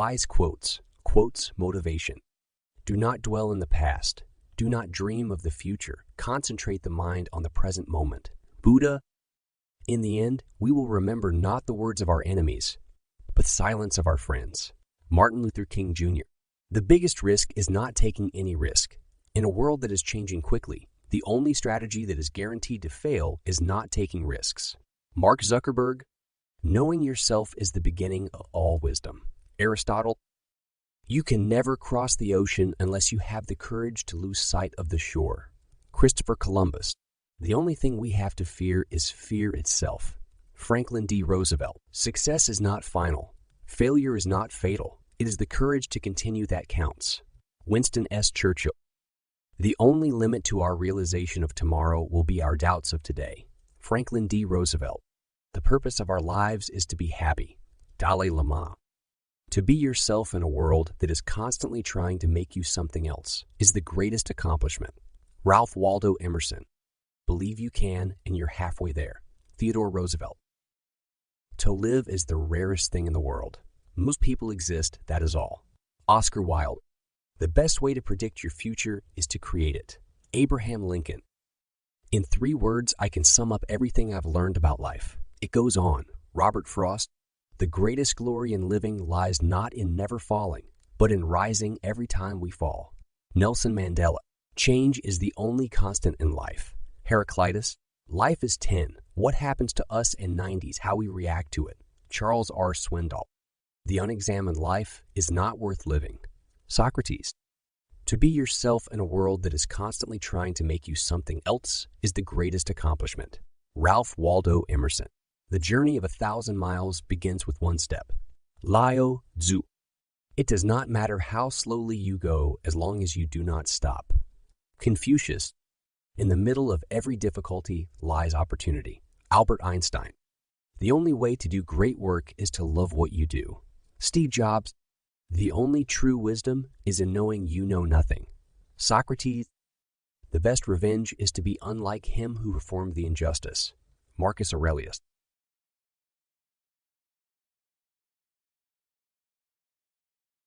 Wise quotes. Quotes motivation. Do not dwell in the past. Do not dream of the future. Concentrate the mind on the present moment. Buddha. In the end, we will remember not the words of our enemies, but the silence of our friends. Martin Luther King Jr. The biggest risk is not taking any risk. In a world that is changing quickly, the only strategy that is guaranteed to fail is not taking risks. Mark Zuckerberg. Knowing yourself is the beginning of all wisdom. Aristotle. You can never cross the ocean unless you have the courage to lose sight of the shore. Christopher Columbus. The only thing we have to fear is fear itself. Franklin D. Roosevelt. Success is not final. Failure is not fatal. It is the courage to continue that counts. Winston S. Churchill. The only limit to our realization of tomorrow will be our doubts of today. Franklin D. Roosevelt. The purpose of our lives is to be happy. Dalai Lama. To be yourself in a world that is constantly trying to make you something else is the greatest accomplishment. Ralph Waldo Emerson. Believe you can, and you're halfway there. Theodore Roosevelt. To live is the rarest thing in the world. Most people exist, that is all. Oscar Wilde. The best way to predict your future is to create it. Abraham Lincoln. In 3 words, I can sum up everything I've learned about life. It goes on. Robert Frost. The greatest glory in living lies not in never falling, but in rising every time we fall. Nelson Mandela. Change is the only constant in life. Heraclitus. Life is 10. What happens to us in 90s, how we react to it. Charles R. Swindoll. The unexamined life is not worth living. Socrates. To be yourself in a world that is constantly trying to make you something else is the greatest accomplishment. Ralph Waldo Emerson. The journey of 1,000 miles begins with 1 step. Lao Tzu. It does not matter how slowly you go as long as you do not stop. Confucius. In the middle of every difficulty lies opportunity. Albert Einstein. The only way to do great work is to love what you do. Steve Jobs. The only true wisdom is in knowing you know nothing. Socrates. The best revenge is to be unlike him who performed the injustice. Marcus Aurelius.